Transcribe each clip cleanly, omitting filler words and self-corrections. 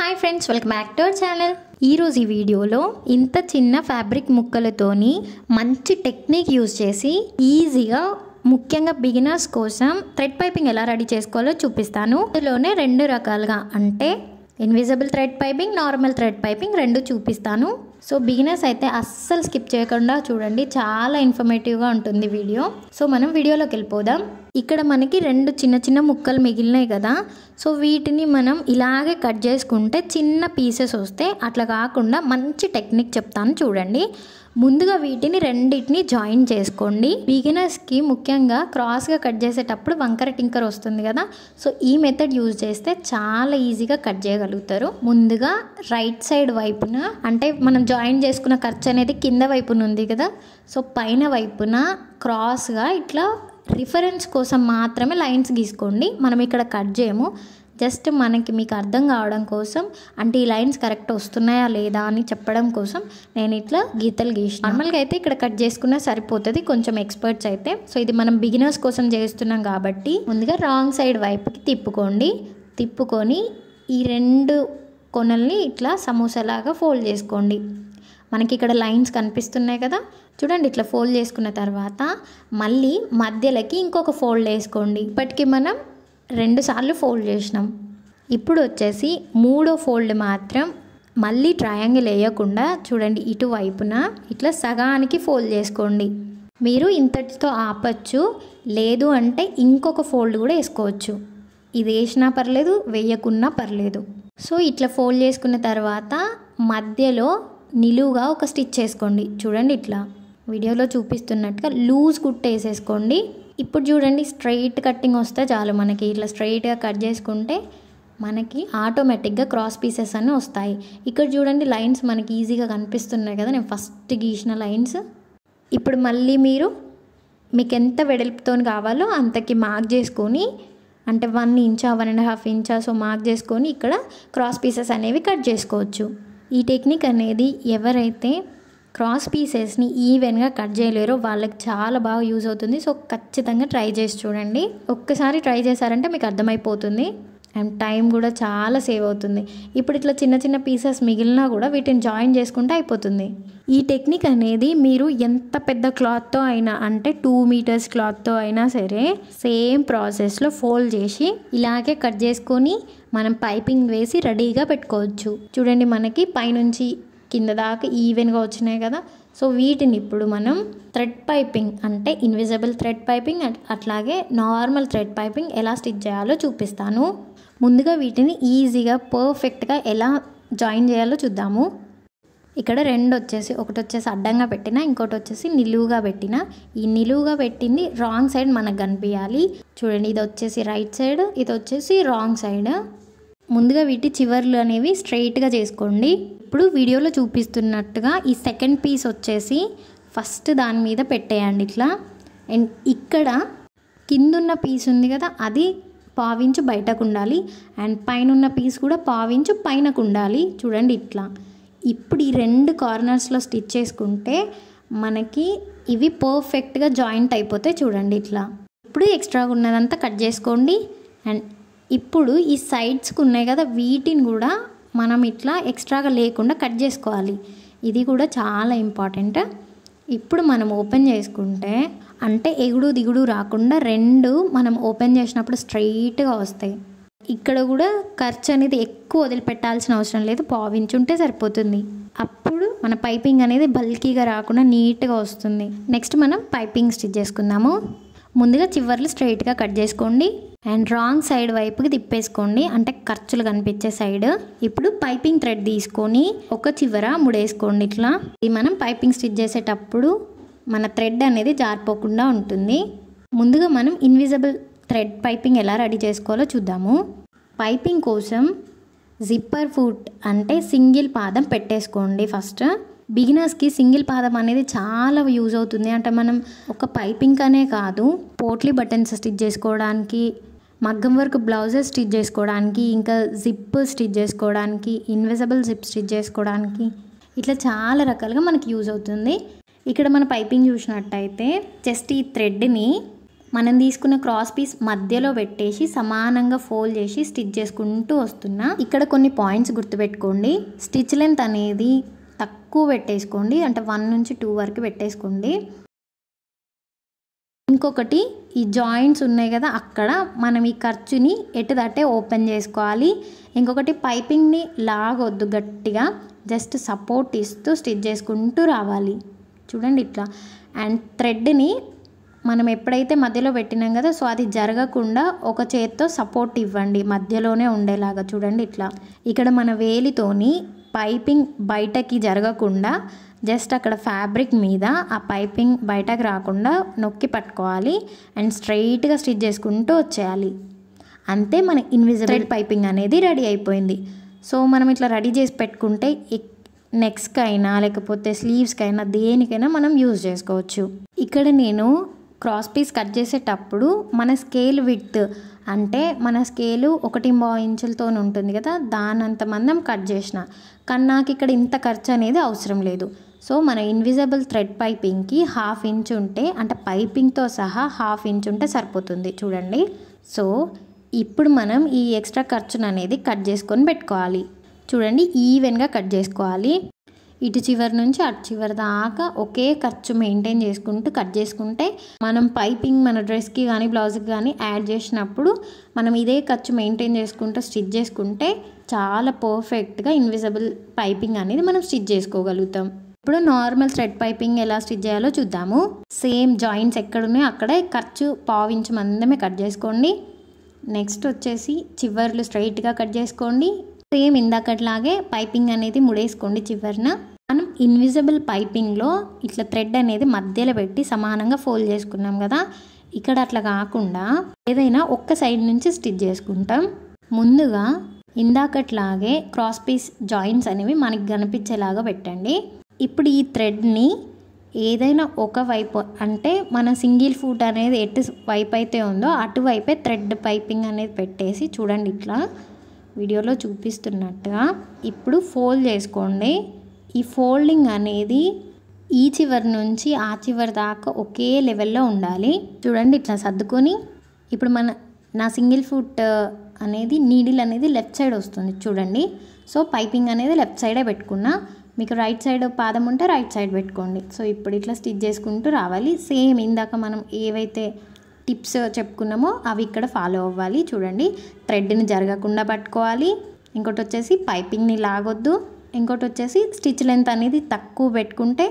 Hi friends, welcome back to our channel. ఈరోజు ఈ వీడియోలో ఇంత చిన్న ఫ్యాబ్రిక్ ముక్కలతోని మంచి టెక్నిక్ యూజ్ చేసి ఈజీగా ముఖ్యంగా బిగినర్స్ కోసం థ్రెడ్ పైపింగ్ ఎలా రెడీ చేసుకోవాలో చూపిస్తాను. ఇందులోనే రెండు రకాలుగా అంటే invisible thread piping, normal thread piping రెండు చూపిస్తాను. సో బిగినర్స్ అయితే అస్సలు స్కిప్ చేయకుండా చూడండి, చాలా ఇన్ఫర్మేటివ్గా ఉంటుంది వీడియో. సో మనం వీడియోలోకి వెళ్ళిపోదాం. ఇక్కడ మనకి రెండు చిన్న చిన్న ముక్కలు మిగిలినాయి కదా, సో వీటిని మనం ఇలాగే కట్ చేసుకుంటే చిన్న పీసెస్ వస్తే, అట్లా కాకుండా మంచి టెక్నిక్ చెప్తాను చూడండి. ముందుగా వీటిని రెండింటిని జాయిన్ చేసుకోండి. బిగినర్స్కి ముఖ్యంగా క్రాస్గా కట్ చేసేటప్పుడు వంకర టింకర్ వస్తుంది కదా, సో ఈ మెథడ్ యూజ్ చేస్తే చాలా ఈజీగా కట్ చేయగలుగుతారు. ముందుగా రైట్ సైడ్ వైపున అంటే మనం జాయిన్ చేసుకున్న ఖర్చు అనేది కింద వైపున ఉంది కదా, సో పైన వైపున క్రాస్గా ఇట్లా రిఫరెన్స్ కోసం మాత్రమే లైన్స్ గీసుకోండి. మనం ఇక్కడ కట్ చేయము, జస్ట్ మీకు అర్థం కావడం కోసం, అంటే ఈ లైన్స్ కరెక్ట్ వస్తున్నాయా లేదా అని చెప్పడం కోసం నేను ఇట్లా గీతలు గీసిన. నార్మల్గా అయితే ఇక్కడ కట్ చేసుకున్నా సరిపోతుంది కొంచెం ఎక్స్పర్ట్స్ అయితే. సో ఇది మనం బిగినర్స్ కోసం చేస్తున్నాం కాబట్టి ముందుగా రాంగ్ సైడ్ వైపుకి తిప్పుకోండి. తిప్పుకొని ఈ రెండు కొనల్ని ఇట్లా సమోసాలాగా ఫోల్డ్ చేసుకోండి. మనకి ఇక్కడ లైన్స్ కనిపిస్తున్నాయి కదా, చూడండి. ఇట్లా ఫోల్డ్ చేసుకున్న తర్వాత మళ్ళీ మధ్యలోకి ఇంకొక ఫోల్డ్ వేసుకోండి. ఇప్పటికి మనం 2 సార్లు ఫోల్డ్ చేసినాం. ఇప్పుడు వచ్చేసి మూడో ఫోల్డ్ మాత్రం మళ్ళీ ట్రయాంగిల్ వేయకుండా చూడండి, ఇటువైపున ఇట్లా సగానికి ఫోల్డ్ చేసుకోండి. మీరు ఇంతటితో ఆపచ్చు, లేదు అంటే ఇంకొక ఫోల్డ్ కూడా వేసుకోవచ్చు. ఇది వేసినా పర్లేదు, వేయకున్నా పర్లేదు. సో ఇట్లా ఫోల్డ్ చేసుకున్న తర్వాత మధ్యలో నిలువుగా ఒక స్టిచ్ వేసుకోండి. చూడండి, ఇట్లా వీడియోలో చూపిస్తున్నట్టుగా లూజ్ కుట్టు వేసేసుకోండి. ఇప్పుడు చూడండి, స్ట్రైట్ కట్టింగ్ వస్తే చాలు మనకి. ఇట్లా స్ట్రైట్గా కట్ చేసుకుంటే మనకి ఆటోమేటిక్గా క్రాస్ పీసెస్ అన్నీ వస్తాయి. ఇక్కడ చూడండి, లైన్స్ మనకి ఈజీగా కనిపిస్తున్నాయి కదా, నేను ఫస్ట్ గీసిన లైన్స్. ఇప్పుడు మళ్ళీ మీకు ఎంత వెడల్పుతో కావాలో అంతకి మార్క్ చేసుకొని, అంటే 1 ఇంచా 1.5 ఇంచా సో మార్క్ చేసుకొని ఇక్కడ క్రాస్ పీసెస్ అనేవి కట్ చేసుకోవచ్చు. ఈ టెక్నిక్ అనేది ఎవరైతే క్రాస్ పీసెస్ని ఈవెన్గా కట్ చేయలేరో వాళ్ళకి చాలా బాగా యూజ్ అవుతుంది. సో ఖచ్చితంగా ట్రై చేసి చూడండి. ఒక్కసారి ట్రై చేశారంటే మీకు అర్థమైపోతుంది అండ్ టైం కూడా చాలా సేవ్ అవుతుంది. ఇప్పుడు ఇట్లా చిన్న చిన్న పీసెస్ మిగిలినా కూడా వీటిని జాయిన్ చేసుకుంటే అయిపోతుంది. ఈ టెక్నిక్ అనేది మీరు ఎంత పెద్ద క్లాత్తో అయినా, అంటే 2 మీటర్స్ క్లాత్తో అయినా సరే సేమ్ ప్రాసెస్లో ఫోల్డ్ చేసి ఇలాగే కట్ చేసుకొని మనం పైపింగ్ వేసి రెడీగా పెట్టుకోవచ్చు. చూడండి, మనకి పైనుంచి కింద దాకా ఈవెన్గా వచ్చినాయి కదా. సో వీటిని ఇప్పుడు మనం థ్రెడ్ పైపింగ్ అంటే ఇన్విజిబుల్ థ్రెడ్ పైపింగ్ అట్లాగే నార్మల్ థ్రెడ్ పైపింగ్ ఎలా స్టిచ్ చేయాలో చూపిస్తాను. ముందుగా వీటిని ఈజీగా పర్ఫెక్ట్గా ఎలా జాయిన్ చేయాలో చూద్దాము. ఇక్కడ ఒకటి వచ్చేసి అడ్డంగా పెట్టిన, ఇంకోటి వచ్చేసి నిలువుగా పెట్టిన. ఈ నిలువుగా పెట్టింది రాంగ్ సైడ్ మనకు కనిపించాలి. చూడండి, ఇది వచ్చేసి రైట్ సైడ్, ఇది వచ్చేసి రాంగ్ సైడ్. ముందుగా వీటి చివర్లు అనేవి స్ట్రైట్గా చేసుకోండి. ఇప్పుడు వీడియోలో చూపిస్తున్నట్టుగా ఈ సెకండ్ పీస్ వచ్చేసి ఫస్ట్ దాని మీద పెట్టేయండి ఇట్లా. అండ్ ఇక్కడ కిందున్న పీస్ ఉంది కదా, అది 1/4 ఇంచు బయటకు ఉండాలి. అండ్ పైన ఉన్న పీస్ కూడా 1/4 ఇంచు పైనకు ఉండాలి. చూడండి ఇట్లా. ఇప్పుడు ఈ 2 కార్నర్స్లో స్టిచ్ చేసుకుంటే మనకి ఇవి పర్ఫెక్ట్గా జాయింట్ అయిపోతాయి. చూడండి ఇట్లా. ఇప్పుడు ఎక్స్ట్రాగా ఉన్నదంతా కట్ చేసుకోండి. అండ్ ఇప్పుడు ఈ సైడ్స్కి ఉన్నాయి కదా, వీటిని కూడా మనం ఇట్లా ఎక్స్ట్రాగా లేకుండా కట్ చేసుకోవాలి. ఇది కూడా చాలా ఇంపార్టెంట్. ఇప్పుడు మనం ఓపెన్ చేసుకుంటే అంటే ఎగుడు దిగుడు రాకుండా 2 మనం ఓపెన్ చేసినప్పుడు స్ట్రైట్గా వస్తాయి. ఇక్కడ కూడా ఖర్చు అనేది ఎక్కువ వదిలిపెట్టాల్సిన అవసరం లేదు, 1/4 ఇంచు ఉంటే సరిపోతుంది. అప్పుడు మన పైపింగ్ అనేది బల్కీగా రాకుండా నీట్గా వస్తుంది. నెక్స్ట్ మనం పైపింగ్ స్టిచ్ చేసుకుందాము. ముందుగా చివర్లు స్ట్రైట్గా కట్ చేసుకోండి అండ్ రాంగ్ సైడ్ వైపుకి తిప్పేసుకోండి, అంటే ఖర్చులు కనిపించే సైడ్. ఇప్పుడు పైపింగ్ థ్రెడ్ తీసుకొని ఒక చివర ముడేసుకోండి ఇట్లా. ఇది మనం పైపింగ్ స్టిచ్ చేసేటప్పుడు మన థ్రెడ్ అనేది జారిపోకుండా ఉంటుంది. ముందుగా మనం ఇన్విజిబుల్ థ్రెడ్ పైపింగ్ ఎలా రెడీ చేసుకోవాలో చూద్దాము. పైపింగ్ కోసం జిప్పర్ ఫుట్ అంటే సింగిల్ పాదం పెట్టేసుకోండి. ఫస్ట్ బిగినర్స్కి సింగిల్ పాదం అనేది చాలా యూజ్ అవుతుంది. అంటే మనం ఒక పైపింగ్ అనే కాదు, పోట్లీ బటన్స్ స్టిచ్ చేసుకోవడానికి, మగ్గం వర్క్ బ్లౌజెస్ స్టిచ్ చేసుకోవడానికి, ఇంకా జిప్ స్టిచ్ చేసుకోవడానికి, ఇన్విజిబుల్ జిప్ స్టిచ్ చేసుకోవడానికి, ఇట్లా చాలా రకాలుగా మనకి యూజ్ అవుతుంది. ఇక్కడ మన పైపింగ్ చూసినట్టయితే జస్ట్ ఈ థ్రెడ్ని మనం తీసుకున్న క్రాస్ పీస్ మధ్యలో పెట్టేసి సమానంగా ఫోల్డ్ చేసి స్టిచ్ చేసుకుంటూ వస్తున్నా. ఇక్కడ కొన్ని పాయింట్స్ గుర్తుపెట్టుకోండి. స్టిచ్ లెంత్ అనేది తక్కువ పెట్టేసుకోండి, అంటే 1 నుంచి 2 వరకు పెట్టేసుకోండి. ఇంకొకటి, ఈ జాయింట్స్ ఉన్నాయి కదా, అక్కడ మనం ఈ ఖర్చుని ఎటుదట్టే ఓపెన్ చేసుకోవాలి. ఇంకొకటి, పైపింగ్ని లాగొద్దు గట్టిగా, జస్ట్ సపోర్ట్ ఇస్తూ స్టిచ్ చేసుకుంటూ రావాలి. చూడండి ఇట్లా. అండ్ థ్రెడ్ని మనం ఎప్పుడైతే మధ్యలో పెట్టినాం కదా, సో అది జరగకుండా ఒక చేత్తో సపోర్ట్ ఇవ్వండి, మధ్యలోనే ఉండేలాగా. చూడండి ఇట్లా. ఇక్కడ మన వేలితోని పైపింగ్ బయటకి జరగకుండా జస్ట్ అక్కడ ఫ్యాబ్రిక్ మీద ఆ పైపింగ్ బయటకు రాకుండా నొక్కి పట్టుకోవాలి అండ్ స్ట్రైట్గా స్టిచ్ చేసుకుంటూ వచ్చేయాలి. అంతే, మన ఇన్విజిబుల్ పైపింగ్ అనేది రెడీ అయిపోయింది. సో మనం ఇట్లా రెడీ చేసి పెట్టుకుంటే నెక్స్ట్కి అయినా లేకపోతే స్లీవ్స్కి అయినా దేనికైనా మనం యూజ్ చేసుకోవచ్చు. ఇక్కడ నేను క్రాస్ పీస్ కట్ చేసేటప్పుడు మన స్కేల్ విడ్త్, అంటే మన స్కేలు 1.5 ఇంచులతో ఉంటుంది కదా, దానంత మందం కట్ చేసిన. కానీ నాకు ఇక్కడ ఇంత ఖర్చు అనేది అవసరం లేదు. సో మన ఇన్విజిబుల్ థ్రెడ్ పైపింగ్కి 1/2 ఇంచ్ ఉంటే, అంటే పైపింగ్తో సహా 1/2 ఇంచ్ ఉంటే సరిపోతుంది. చూడండి. సో ఇప్పుడు మనం ఈ ఎక్స్ట్రా ఖర్చును అనేది కట్ చేసుకొని పెట్టుకోవాలి. చూడండి, ఈవెన్గా కట్ చేసుకోవాలి. ఇటు చివరి నుంచి అటు చివరి దాకా ఒకే ఖర్చు మెయింటైన్ చేసుకుంటూ కట్ చేసుకుంటే మనం పైపింగ్ మన డ్రెస్కి కానీ బ్లౌజ్కి కానీ యాడ్ చేసినప్పుడు మనం ఇదే ఖర్చు మెయింటైన్ చేసుకుంటూ స్టిచ్ చేసుకుంటే చాలా పర్ఫెక్ట్గా ఇన్విజిబుల్ పైపింగ్ అనేది మనం స్టిచ్ చేసుకోగలుగుతాం. ఇప్పుడు నార్మల్ థ్రెడ్ పైపింగ్ ఎలా స్టిచ్ చేయాలో చూద్దాము. సేమ్ జాయింట్స్ ఎక్కడున్నాయో అక్కడే ఖర్చు 1/2 ఇంచ్ మందమే కట్ చేసుకోండి. నెక్స్ట్ వచ్చేసి చివర్లు స్ట్రైట్గా కట్ చేసుకోండి. సేమ్ ఇందాకట్లాగే పైపింగ్ అనేది ముడేసుకోండి చివరిన. మనం ఇన్విజిబుల్ పైపింగ్లో ఇట్లా థ్రెడ్ అనేది మధ్యలో పెట్టి సమానంగా ఫోల్డ్ చేసుకున్నాం కదా, ఇక్కడ అట్లా కాకుండా ఏదైనా ఒక్క సైడ్ నుంచి స్టిచ్ చేసుకుంటాం. ముందుగా ఇందాకట్లాగే క్రాస్ పీస్ జాయింట్స్ అనేవి మనకి కనిపించేలాగా పెట్టండి. ఇప్పుడు ఈ థ్రెడ్ని ఏదైనా ఒక వైపు, అంటే మన సింగిల్ ఫుట్ అనేది ఎటు వైపు అయితే ఉందో అటువైపే థ్రెడ్ పైపింగ్ అనేది పెట్టేసి, చూడండి ఇట్లా వీడియోలో చూపిస్తున్నట్టుగా ఇప్పుడు ఫోల్డ్ చేసుకోండి. ఈ ఫోల్డింగ్ అనేది ఈ చివరి నుంచి ఆ చివరి దాకా ఒకే లెవెల్లో ఉండాలి. చూడండి ఇట్లా సర్దుకొని, ఇప్పుడు నా సింగిల్ ఫుట్ అనేది నీడిల్ అనేది లెఫ్ట్ సైడ్ వస్తుంది చూడండి. సో పైపింగ్ అనేది లెఫ్ట్ సైడే పెట్టుకున్నా, మీకు రైట్ సైడ్ పాదం ఉంటే రైట్ సైడ్ పెట్టుకోండి. సో ఇప్పుడు ఇట్లా స్టిచ్ చేసుకుంటూ రావాలి. సేమ్ ఇందాక మనం ఏవైతే టిప్స్ చెప్పుకున్నామో అవి ఇక్కడ ఫాలో అవ్వాలి. చూడండి, థ్రెడ్ని జరగకుండా పట్టుకోవాలి. ఇంకోటి వచ్చేసి పైపింగ్ని లాగొద్దు. ఇంకోటి వచ్చేసి స్టిచ్ లెంత్ అనేది తక్కువ పెట్టుకుంటే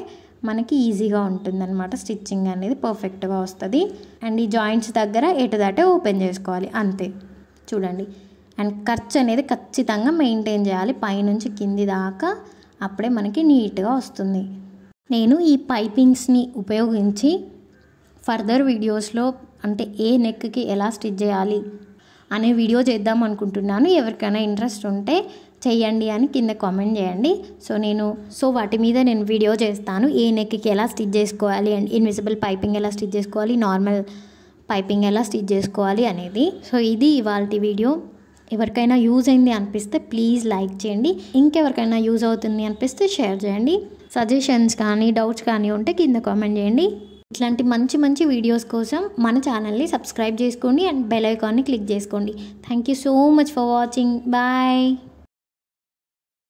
మనకి ఈజీగా ఉంటుందన్నమాట, స్టిచ్చింగ్ అనేది పర్ఫెక్ట్గా వస్తుంది. అండ్ ఈ జాయింట్స్ దగ్గర ఎటుదాటే ఓపెన్ చేసుకోవాలి, అంతే. చూడండి, అండ్ ఖర్చు అనేది ఖచ్చితంగా మెయింటైన్ చేయాలి పైనుంచి కింది దాకా, అప్పుడే మనకి నీట్గా వస్తుంది. నేను ఈ పైపింగ్స్ని ఉపయోగించి ఫర్దర్ వీడియోస్లో అంటే ఏ నెక్కి ఎలా స్టిచ్ చేయాలి అనే వీడియో చేద్దాం అనుకుంటున్నాను. ఎవరికైనా ఇంట్రెస్ట్ ఉంటే చెయ్యండి అని కింద కామెంట్ చేయండి. సో వాటి మీద నేను వీడియో చేస్తాను, ఏ నెక్కి ఎలా స్టిచ్ చేసుకోవాలి అండ్ ఇన్విజిబుల్ పైపింగ్ ఎలా స్టిచ్ చేసుకోవాలి, నార్మల్ పైపింగ్ ఎలా స్టిచ్ చేసుకోవాలి అనేది. సో ఇది ఇవాల్టి వీడియో. ఎవరికైనా యూజ్ అయింది అనిపిస్తే ప్లీజ్ లైక్ చేయండి. ఇంకెవరికైనా యూజ్ అవుతుంది అనిపిస్తే షేర్ చేయండి. సజెషన్స్ కానీ డౌట్స్ కానీ ఉంటే కింద కామెంట్ చేయండి. ఇట్లాంటి మంచి మంచి వీడియోస్ కోసం మన ఛానల్ని సబ్స్క్రైబ్ చేసుకోండి అండ్ బెల్ ఐకాన్ని క్లిక్ చేసుకోండి. Thank you so much for watching. Bye.